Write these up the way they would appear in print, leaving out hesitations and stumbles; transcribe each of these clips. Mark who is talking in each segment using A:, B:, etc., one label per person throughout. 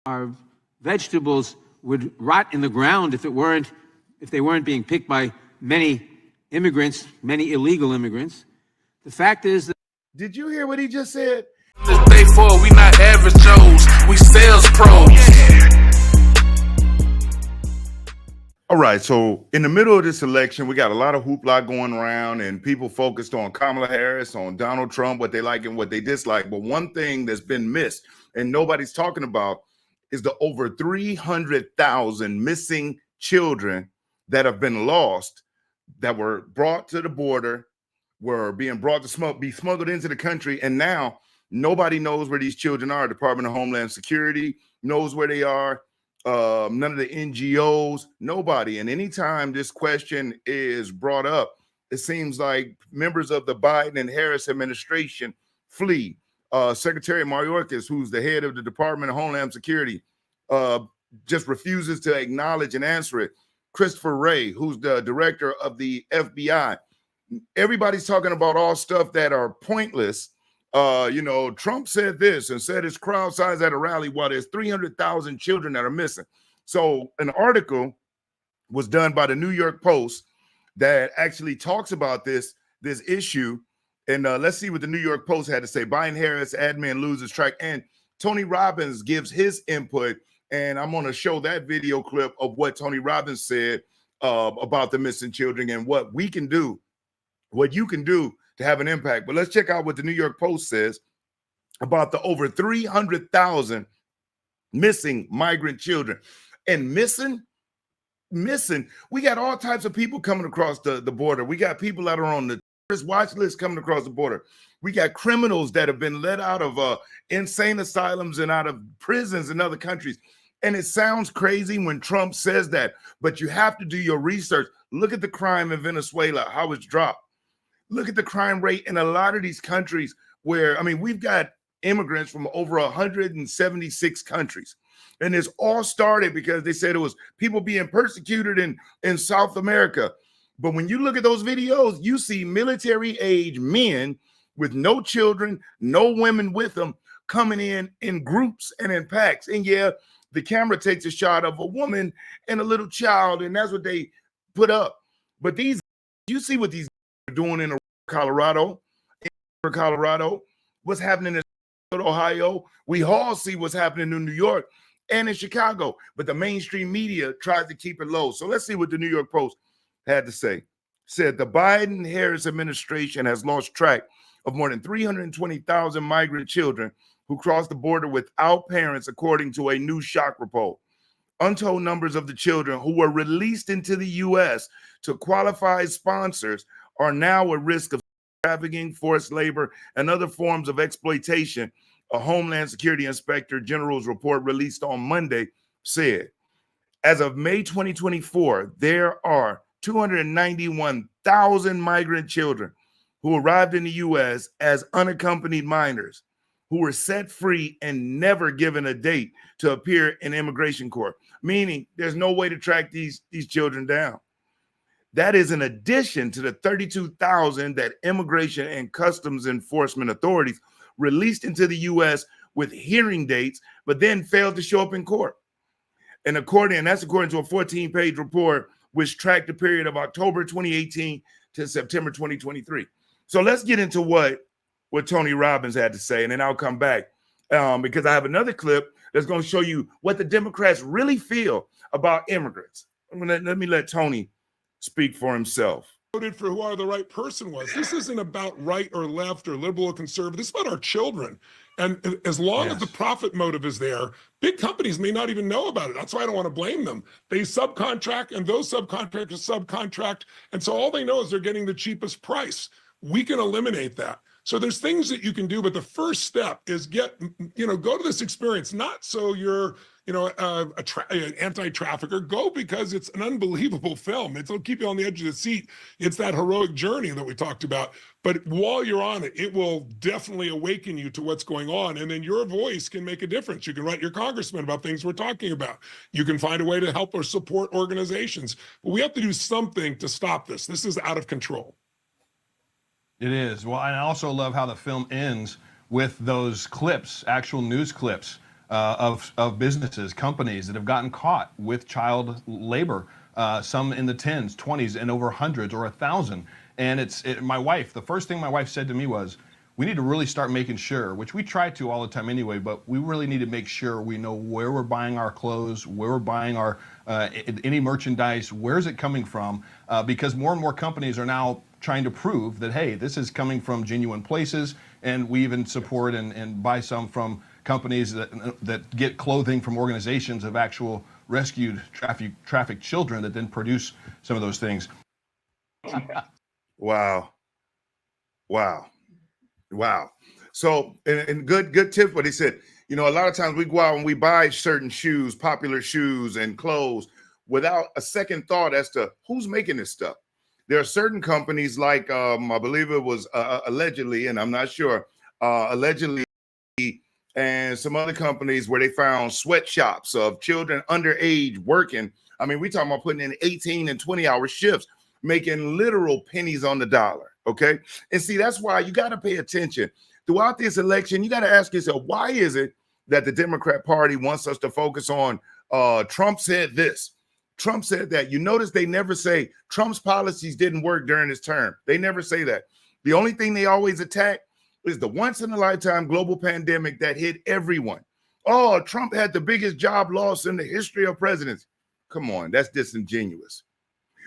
A: our vegetables would rot in the ground if they weren't being picked by many immigrants, many illegal immigrants. The fact is that.
B: Did you hear what he just said?
C: Day 4, we not average Joes, we sales pros.
B: All right, so in the middle of this election, we got a lot of hoopla going around and people focused on Kamala Harris, on Donald Trump, what they like and what they dislike. But one thing that's been missed and nobody's talking about is the over 300,000 missing children that have been lost, that were brought to the border, were being brought to be smuggled into the country. And now nobody knows where these children are. Department of Homeland Security knows where they are. None of the NGOs, nobody. And anytime this question is brought up, it seems like members of the Biden and Harris administration flee. Secretary Mayorkas, who's the head of the Department of Homeland Security, just refuses to acknowledge and answer it. Christopher Wray, who's the director of the FBI. Everybody's talking about all stuff that are pointless. Trump said this and said his crowd size at a rally while there's 300,000 children that are missing. So an article was done by the New York Post that actually talks about this issue. And let's see what the New York Post had to say. Biden-Harris admin loses track. And Tony Robbins gives his input. And I'm going to show that video clip of what Tony Robbins said about the missing children and what we can do, what you can do to have an impact. But let's check out what the New York Post says about the over 300,000 missing migrant children. And missing, we got all types of people coming across the border. We got people that are on the terrorist watch list coming across the border. We got criminals that have been let out of insane asylums and out of prisons in other countries. And it sounds crazy when Trump says that, but you have to do your research. Look at the crime in Venezuela, how it's dropped. Look at the crime rate in a lot of these countries where, we've got immigrants from over 176 countries. And it's all started because they said it was people being persecuted in South America. But when you look at those videos, you see military age men with no children, no women with them, coming in groups and in packs. And yeah, the camera takes a shot of a woman and a little child, and that's what they put up. But you see what these are doing in Colorado, what's happening in Ohio. We all see what's happening in New York and in Chicago, but the mainstream media tries to keep it low. So let's see what the New York Post had to say. Said the Biden-Harris administration has lost track of more than 320,000 migrant children who crossed the border without parents, according to a new shock report. Untold numbers of the children who were released into the U.S. to qualified sponsors are now at risk of trafficking, forced labor, and other forms of exploitation, a Homeland Security Inspector General's report released on Monday said. As of May 2024, there are 291,000 migrant children who arrived in the U.S. as unaccompanied minors, who were set free and never given a date to appear in immigration court, meaning there's no way to track these children down. That is in addition to the 32,000 that Immigration and Customs Enforcement authorities released into the U.S. with hearing dates, but then failed to show up in court. And that's according to a 14-page report, which tracked the period of October 2018 to September 2023. So let's get into what Tony Robbins had to say, and then I'll come back because I have another clip that's going to show you what the Democrats really feel about immigrants. Let me let Tony speak for himself.
D: Voted for who the right person was. This isn't about right or left or liberal or conservative. This is about our children. And as long as the profit motive is there, big companies may not even know about it. That's why I don't want to blame them. They subcontract, and those subcontractors subcontract. And so all they know is they're getting the cheapest price. We can eliminate that. So there's things that you can do, but the first step is go to this experience, not so you're, an anti-trafficker. Go because it's an unbelievable film. It'll keep you on the edge of the seat. It's that heroic journey that we talked about. But while you're on it, it will definitely awaken you to what's going on. And then your voice can make a difference. You can write your congressman about things we're talking about. You can find a way to help or support organizations. But we have to do something to stop this. This is out of control.
E: It is. Well, I also love how the film ends with those clips, actual news clips of businesses, companies that have gotten caught with child labor, some in the 10s, 20s, and over hundreds or 1,000. And my wife, the first thing my wife said to me was, we need to really start making sure, which we try to all the time anyway, but we really need to make sure we know where we're buying our clothes, where we're buying our any merchandise, where's it coming from? Because more and more companies are now trying to prove that, hey, this is coming from genuine places, and we even support and buy some from companies that get clothing from organizations of actual rescued trafficked children that then produce some of those things.
B: Wow. Wow. Wow. So, and good tips, what he said. You know, a lot of times we go out and we buy certain shoes, popular shoes and clothes without a second thought as to who's making this stuff. There are certain companies like, I believe it was allegedly, and I'm not sure, allegedly, and some other companies where they found sweatshops of children underage working. I mean, we talking about putting in 18 and 20-hour shifts, making literal pennies on the dollar. Okay. And see, that's why you got to pay attention throughout this election. You got to ask yourself, why is it that the Democrat Party wants us to focus on Trump said this, Trump said that? You notice they never say Trump's policies didn't work during his term. They never say that. The only thing they always attack is the once in a lifetime global pandemic that hit everyone. Oh, Trump had the biggest job loss in the history of presidents. Come on, that's disingenuous.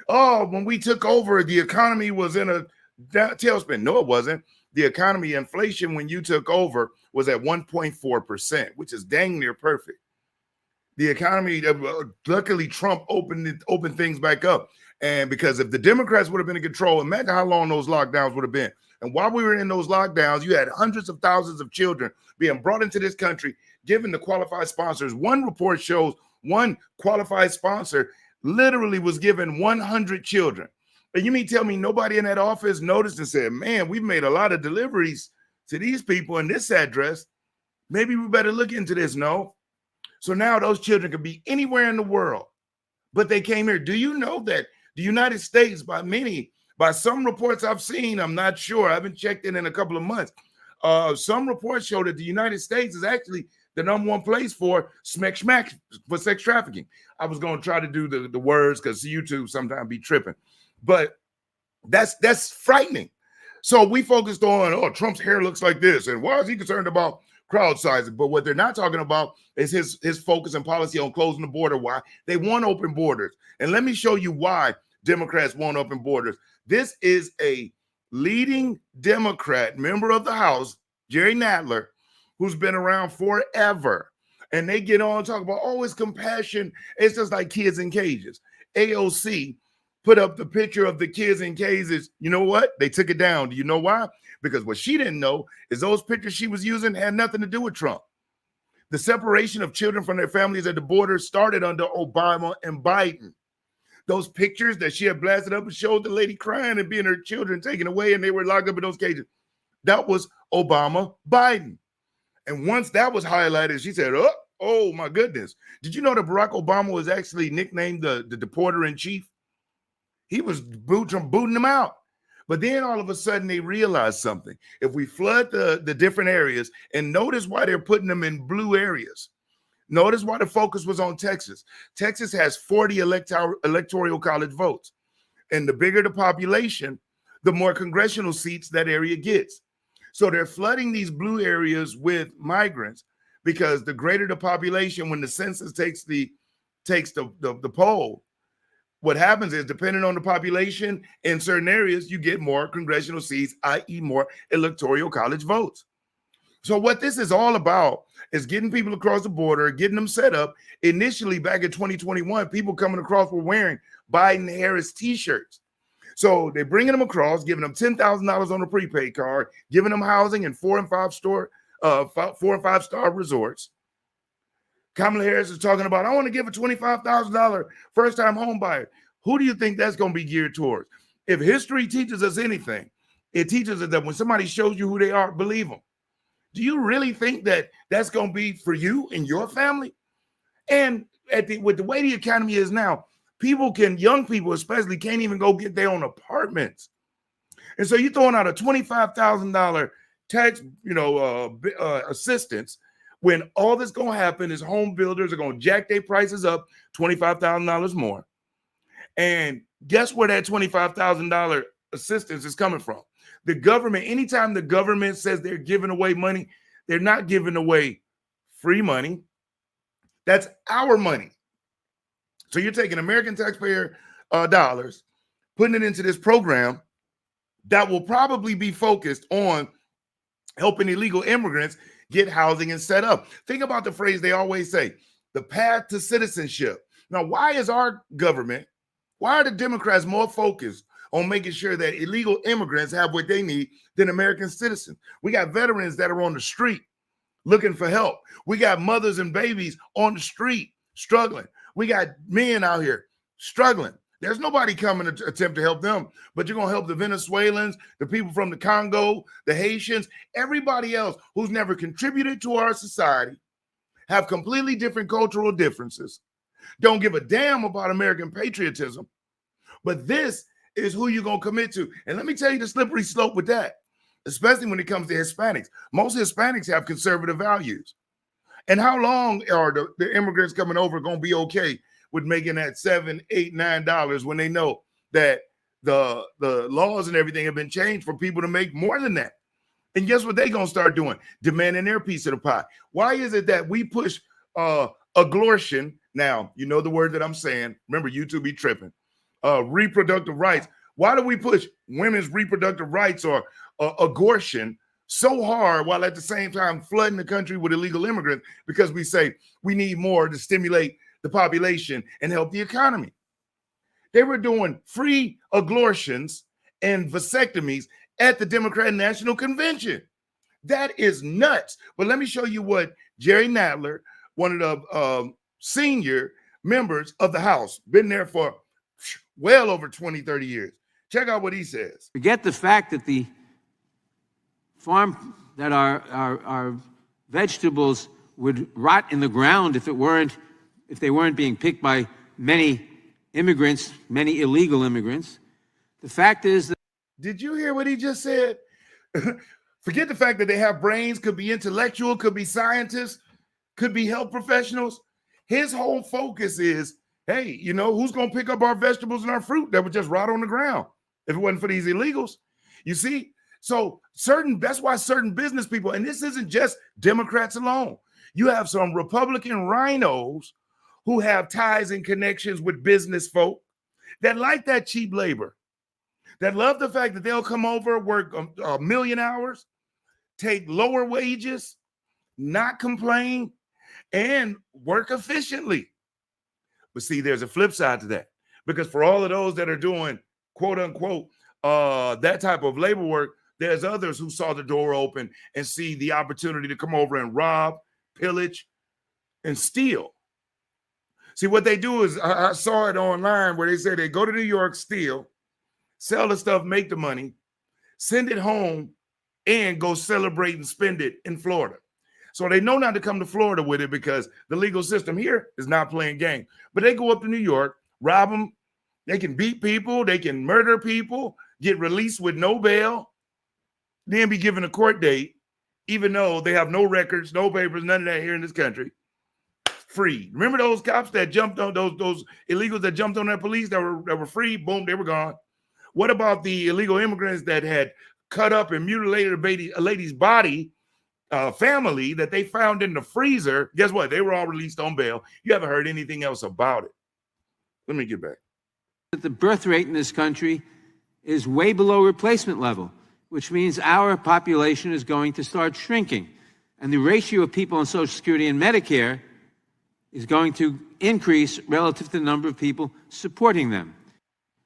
B: Oh, when we took over, the economy was in a tailspin. No, it wasn't. The economy inflation when you took over was at 1.4%, which is dang near perfect. The economy, luckily, Trump opened things back up. And because if the Democrats would have been in control, imagine how long those lockdowns would have been. And while we were in those lockdowns, you had hundreds of thousands of children being brought into this country, given the qualified sponsors. One report shows one qualified sponsor literally was given 100 children. And you mean tell me nobody in that office noticed and said, man, we've made a lot of deliveries to these people in this address. Maybe we better look into this. No. So now those children could be anywhere in the world, but they came here. Do you know that the United States, by some reports I've seen, I'm not sure, I haven't checked in a couple of months. Some reports show that the United States is actually the #1 place for sex trafficking. I was going to try to do the words because YouTube sometimes be tripping, but that's frightening. So we focused on, oh, Trump's hair looks like this, and why is he concerned about crowd sizing? But what they're not talking about is his focus and policy on closing the border. Why? They want open borders. And let me show you why Democrats want open borders. This is a leading Democrat member of the House, Jerry Nadler, who's been around forever. And they get on and talk about, oh, it's compassion. It's just like kids in cages. AOC put up the picture of the kids in cages. You know what? They took it down. Do you know why? Because what she didn't know is those pictures she was using had nothing to do with Trump. The separation of children from their families at the border started under Obama and Biden. Those pictures that she had blasted up and showed the lady crying and being her children taken away and they were locked up in those cages. That was Obama, Biden. And once that was highlighted, she said, oh my goodness. Did you know that Barack Obama was actually nicknamed the deporter in chief? He was booting them out. But then all of a sudden they realized something. If we flood the different areas, and notice why they're putting them in blue areas. Notice why the focus was on Texas. Texas has 40 electoral college votes. And the bigger the population, the more congressional seats that area gets. So they're flooding these blue areas with migrants because the greater the population, when the census takes the poll, what happens is, depending on the population in certain areas, you get more congressional seats, i.e. more electoral college votes. So what this is all about is getting people across the border, getting them set up. Initially, back in 2021, people coming across were wearing Biden-Harris t-shirts. So they're bringing them across, giving them $10,000 on a prepaid card, giving them housing in 4 and 5 star resorts. Kamala Harris is talking about, I want to give a $25,000 first-time home buyer. Who do you think that's going to be geared towards? If history teaches us anything, it teaches us that when somebody shows you who they are, believe them. Do you really think that that's going to be for you and your family? And with the way the economy is now, young people especially, can't even go get their own apartments. And so you're throwing out a $25,000 tax, assistance, when all that's going to happen is home builders are going to jack their prices up $25,000 more. And guess where that $25,000 assistance is coming from? The government. Anytime the government says they're giving away money, they're not giving away free money. That's our money. So you're taking American taxpayer dollars, putting it into this program that will probably be focused on helping illegal immigrants get housing and set up. Think about the phrase they always say, the path to citizenship. Now, why is our government, why are the Democrats more focused on making sure that illegal immigrants have what they need than American citizens? We got veterans that are on the street looking for help. We got mothers and babies on the street struggling. We got men out here struggling. There's nobody coming to attempt to help them, but you're going to help the Venezuelans, the people from the Congo, the Haitians, everybody else who's never contributed to our society, have completely different cultural differences, don't give a damn about American patriotism, but this is who you're going to commit to. And let me tell you the slippery slope with that, especially when it comes to Hispanics. Most Hispanics have conservative values. And how long are the immigrants coming over going to be okay with making that $7, $8, $9 when they know that the laws and everything have been changed for people to make more than that? And guess what they're going to start doing? Demanding their piece of the pie. Why is it that we push aglortion? Now, you know the word that I'm saying. Remember, YouTube be tripping. Reproductive rights. Why do we push women's reproductive rights or abortion so hard while at the same time flooding the country with illegal immigrants? Because we say we need more to stimulate the population and help the economy. They were doing free abortions and vasectomies at the Democratic National Convention. That is nuts. But let me show you what Jerry Nadler, one of the senior members of the House, been there for well over 20, 30 years. Check out what he says.
A: Forget the fact that the farm, that our vegetables would rot in the ground if they weren't being picked by many immigrants, many illegal immigrants. The fact is that.
B: Did you hear what he just said? Forget the fact that they have brains, could be intellectual, could be scientists, could be health professionals. His whole focus is, hey, you know, who's going to pick up our vegetables and our fruit that would just rot on the ground if it wasn't for these illegals? You see? So that's why certain business people, and this isn't just Democrats alone. You have some Republican rhinos who have ties and connections with business folk that like that cheap labor, that love the fact that they'll come over, work a million hours, take lower wages, not complain, and work efficiently. But see, there's a flip side to that, because for all of those that are doing, quote unquote, that type of labor work, there's others who saw the door open and see the opportunity to come over and rob, pillage, and steal. See, what they do is, I saw it online where they say they go to New York, steal, sell the stuff, make the money, send it home, and go celebrate and spend it in Florida. So they know not to come to Florida with it because the legal system here is not playing game. But they go up to New York, rob them. They can beat people. They can murder people, get released with no bail, then be given a court date, even though they have no records, no papers, none of that here in this country. Free. Remember those cops that jumped on those illegals that jumped on that police that were free? Boom, they were gone. What about the illegal immigrants that had cut up and mutilated a lady's body, family that they found in the freezer? Guess what? They were all released on bail. You haven't heard anything else about it. Let me get back.
A: The birth rate in this country is way below replacement level, which means our population is going to start shrinking. And the ratio of people on Social Security and Medicare is going to increase relative to the number of people supporting them.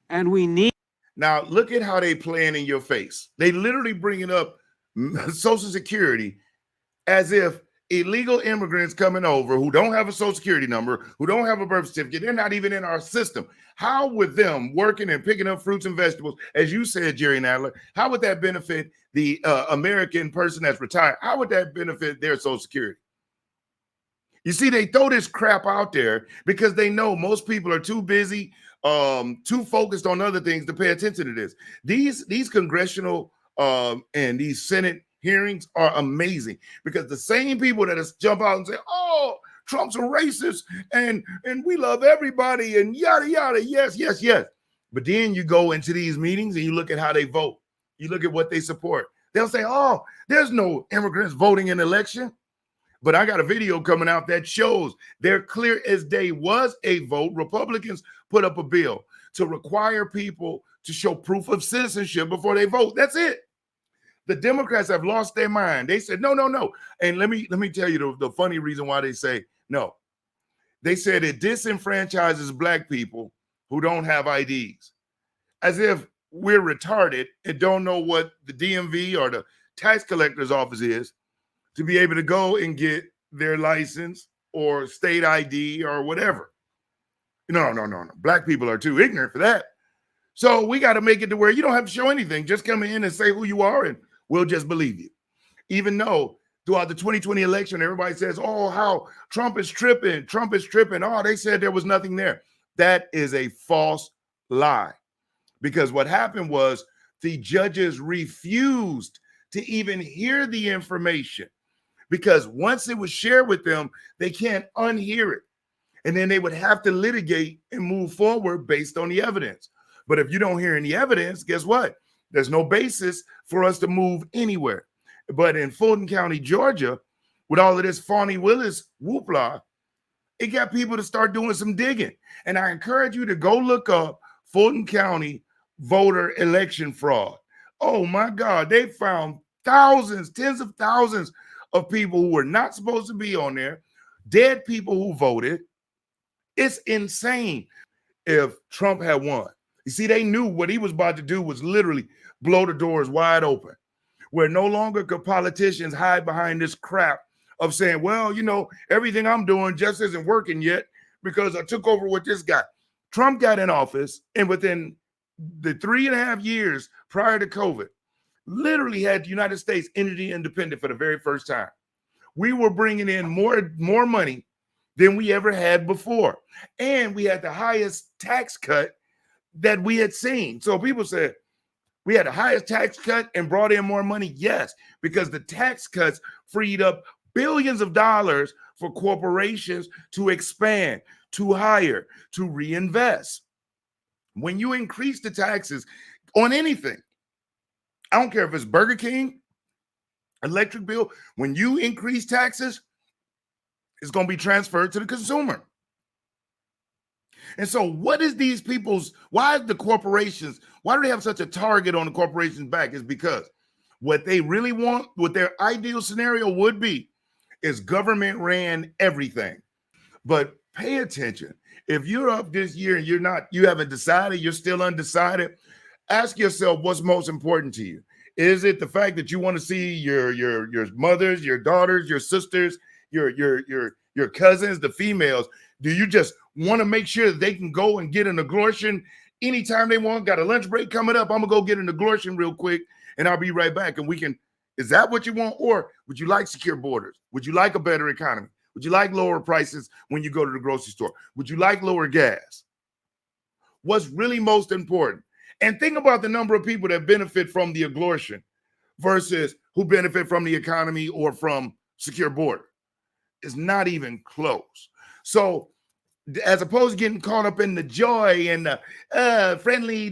A: And we need.
B: Now, look at how they playing in your face. They literally bringing up Social Security as if illegal immigrants coming over who don't have a Social Security number, who don't have a birth certificate, they're not even in our system. How would them working and picking up fruits and vegetables, as you said, Jerry Nadler, how would that benefit the American person that's retired? How would that benefit their Social Security? You see, they throw this crap out there because they know most people are too busy, too focused on other things to pay attention to this. These congressional and these Senate hearings are amazing because the same people that jump out and say, oh, Trump's a racist and we love everybody and yada, yada, yes, yes, yes. But then you go into these meetings and you look at how they vote. You look at what they support. They'll say, oh, there's no immigrants voting in the election. But I got a video coming out that shows there clear as day was a vote. Republicans put up a bill to require people to show proof of citizenship before they vote. That's it. The Democrats have lost their mind. They said, no, no, no. And let me tell you the funny reason why they say no. They said it disenfranchises black people who don't have IDs, as if we're retarded and don't know what the DMV or the tax collector's office is to be able to go and get their license or state ID or whatever. No. Black people are too ignorant for that. So we got to make it to where you don't have to show anything. Just come in and say who you are and we'll just believe you. Even though throughout the 2020 election, everybody says, oh, how Trump is tripping. Trump is tripping. Oh, they said there was nothing there. That is a false lie. Because what happened was the judges refused to even hear the information. Because once it was shared with them, they can't unhear it. And then they would have to litigate and move forward based on the evidence. But if you don't hear any evidence, guess what? There's no basis for us to move anywhere. But in Fulton County, Georgia, with all of this Fani Willis whoopla, it got people to start doing some digging. And I encourage you to go look up Fulton County voter election fraud. Oh my God, they found thousands, tens of thousands of people who were not supposed to be on there, dead people who voted. It's insane. If Trump had won, you see, they knew what he was about to do was literally blow the doors wide open, where no longer could politicians hide behind this crap of saying, well, you know, everything I'm doing just isn't working yet because I took over with this guy. Trump got in office, and within the 3.5 years prior to COVID, literally had the United States energy independent for the very first time. We were bringing in more money than we ever had before. And we had the highest tax cut that we had seen. So people said, we had the highest tax cut and brought in more money. Yes, because the tax cuts freed up billions of dollars for corporations to expand, to hire, to reinvest. When you increase the taxes on anything, I don't care if it's Burger King, electric bill, when you increase taxes, it's going to be transferred to the consumer. And so what is these people's, why is the corporations, why do they have such a target on the corporation's back? Is because what they really want, what their ideal scenario would be, is government ran everything. But pay attention. If you're up this year and you haven't decided, you're still undecided, ask yourself what's most important to you. Is it the fact that you want to see your mothers, your daughters, your sisters, your cousins, the females? Do you just want to make sure that they can go and get an abortion anytime they want? Got a lunch break coming up. I'm gonna go get an abortion real quick and I'll be right back. And we can, is that what you want? Or would you like secure borders? Would you like a better economy? Would you like lower prices when you go to the grocery store? Would you like lower gas? What's really most important? And think about the number of people that benefit from the abortion versus who benefit from the economy or from secure border. It's not even close. So as opposed to getting caught up in the joy and the friendly,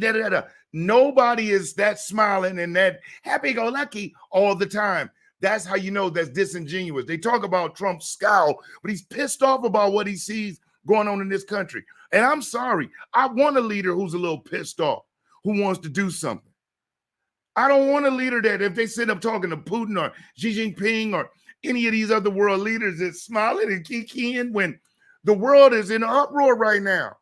B: nobody is that smiling and that happy-go-lucky all the time. That's how you know that's disingenuous. They talk about Trump's scowl, but he's pissed off about what he sees going on in this country. And I'm sorry, I want a leader who's a little pissed off, who wants to do something. I don't want a leader that if they sit up talking to Putin or Xi Jinping or any of these other world leaders that's smiling and kikiing when the world is in an uproar right now.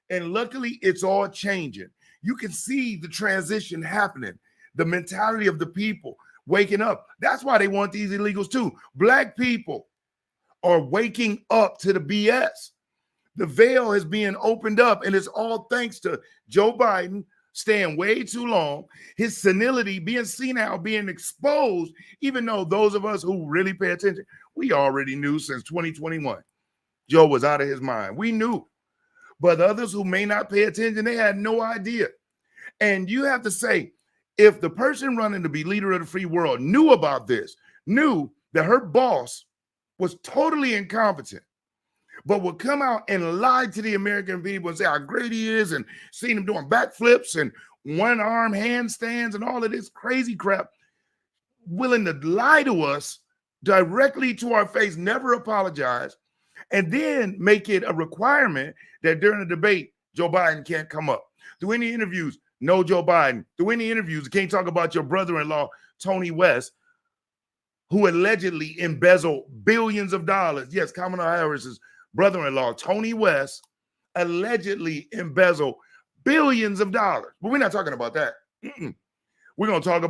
B: And luckily, it's all changing. You can see the transition happening, the mentality of the people waking up. That's why they want these illegals too. Black people are waking up to the BS. The veil is being opened up, and it's all thanks to Joe Biden staying way too long, his senility being senile, being exposed, even though those of us who really pay attention, we already knew since 2021, Joe was out of his mind. We knew. But others who may not pay attention, they had no idea. And you have to say, If the person running to be leader of the free world knew about this, knew that her boss was totally incompetent, but would come out and lie to the American people and say how great he is and seen him doing backflips and one-arm handstands and all of this crazy crap, willing to lie to us directly to our face, never apologize, and then make it a requirement that during the debate, Joe Biden can't come up. Do any interviews, no Joe Biden. Do any interviews, you can't talk about your brother-in-law, Tony West, who allegedly embezzled billions of dollars. Yes, Kamala Harris's brother-in-law, Tony West, allegedly embezzled billions of dollars. But we're not talking about that. We're going to talk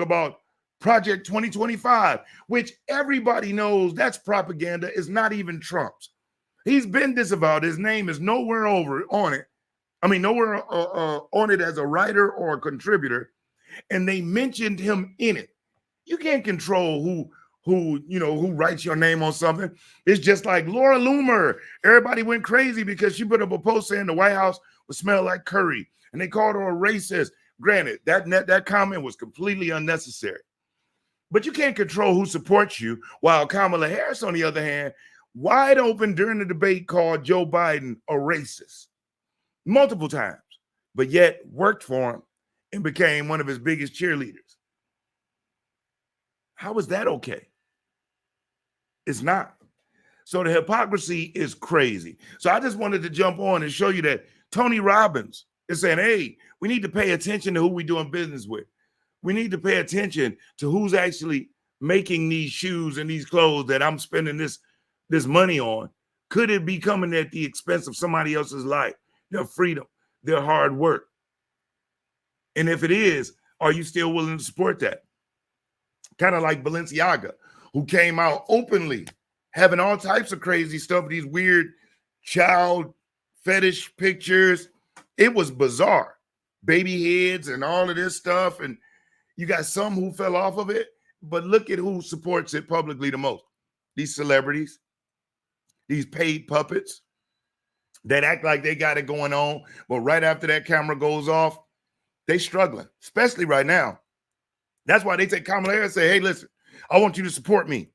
B: about Project 2025, which everybody knows that's propaganda. Is not even Trump's. He's been disavowed. His name is nowhere over on it. I mean, nowhere on it as a writer or a contributor. And they mentioned him in it. You can't control who writes your name on something. It's just like Laura Loomer. Everybody went crazy because she put up a post saying the White House would smell like curry, and they called her a racist. Granted, that comment was completely unnecessary. But you can't control who supports you, while Kamala Harris, on the other hand, wide open during the debate, called Joe Biden a racist multiple times, but yet worked for him and became one of his biggest cheerleaders. How is that okay? It's not. So the hypocrisy is crazy. So I just wanted to jump on and show you that Tony Robbins is saying, hey, we need to pay attention to who we're doing business with. We need to pay attention to who's actually making these shoes and these clothes that I'm spending this money on. Could it be coming at the expense of somebody else's life, their freedom, their hard work? And if it is, are you still willing to support that? Kind of like Balenciaga, who came out openly having all types of crazy stuff, these weird child fetish pictures. It was bizarre. Baby heads and all of this stuff. And you got some who fell off of it, but look at who supports it publicly the most. These celebrities, these paid puppets that act like they got it going on, but right after that camera goes off, they struggling, especially right now. That's why they take Kamala Harris and say, hey, listen, I want you to support me.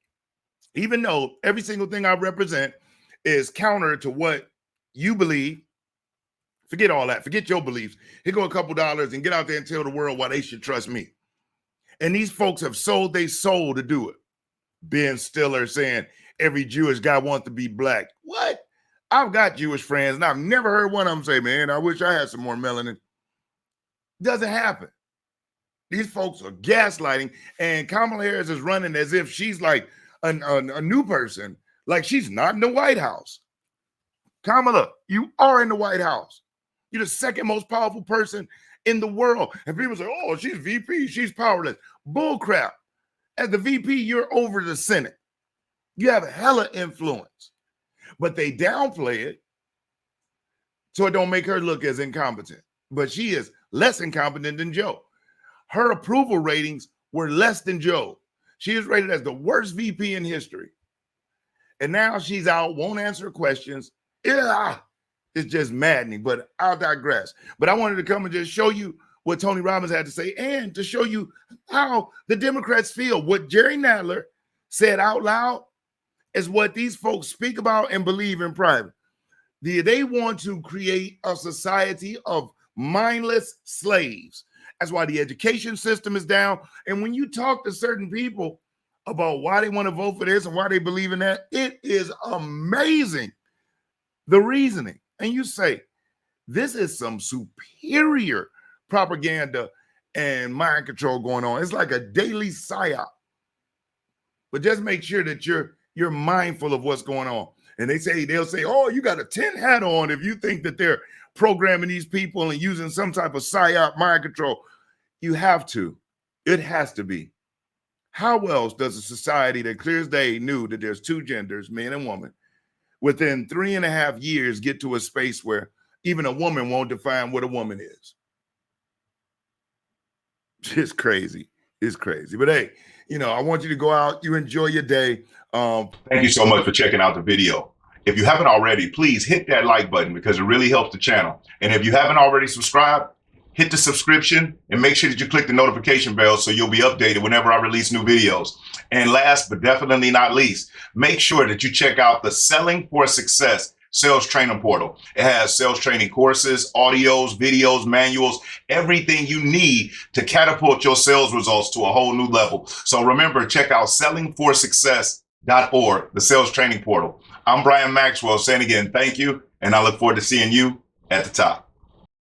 B: Even though every single thing I represent is counter to what you believe. Forget all that. Forget your beliefs. Here go a couple dollars and get out there and tell the world why they should trust me. And these folks have sold their soul to do it. Ben Stiller saying every Jewish guy wants to be black. What? I've got Jewish friends, and I've never heard one of them say, man, I wish I had some more melanin. Doesn't happen. These folks are gaslighting, and Kamala Harris is running as if she's like a new person, like she's not in the White House. Kamala, you are in the White House. You're the second most powerful person in the world. And people say, oh, she's VP, she's powerless. Bull crap. As the VP, you're over the Senate. You have hella influence. But they downplay it so it don't make her look as incompetent. But she is less incompetent than Joe. Her approval ratings were less than Joe. She is rated as the worst VP in history. And now she's out, won't answer questions. Yeah, it's just maddening, but I'll digress. But I wanted to come and just show you what Tony Robbins had to say and to show you how the Democrats feel. What Jerry Nadler said out loud is what these folks speak about and believe in private. They want to create a society of mindless slaves. That's why the education system is down. And when you talk to certain people about why they want to vote for this and why they believe in that, it is amazing, the reasoning. And you say, this is some superior propaganda and mind control going on. It's like a daily psyop. But just make sure that you're mindful of what's going on. And they'll say, oh, you got a tin hat on if you think that they're programming these people and using some type of psyop mind control. You have to. It has to be. How else does a society that clear as day knew that there's two genders, man and woman, within 3.5 years get to a space where even a woman won't define what a woman is? It's crazy. It's crazy. But hey, I want you to go out. You enjoy your day. Thank you so much for checking out the video. If you haven't already, please hit that like button because it really helps the channel. And if you haven't already subscribed, hit the subscription, and make sure that you click the notification bell so you'll be updated whenever I release new videos. And last but definitely not least, make sure that you check out the Selling for Success sales training portal. It has sales training courses, audios, videos, manuals, everything you need to catapult your sales results to a whole new level. So remember, check out sellingforsuccess.org, the sales training portal. I'm Brian Maxwell saying again, thank you. And I look forward to seeing you at the top.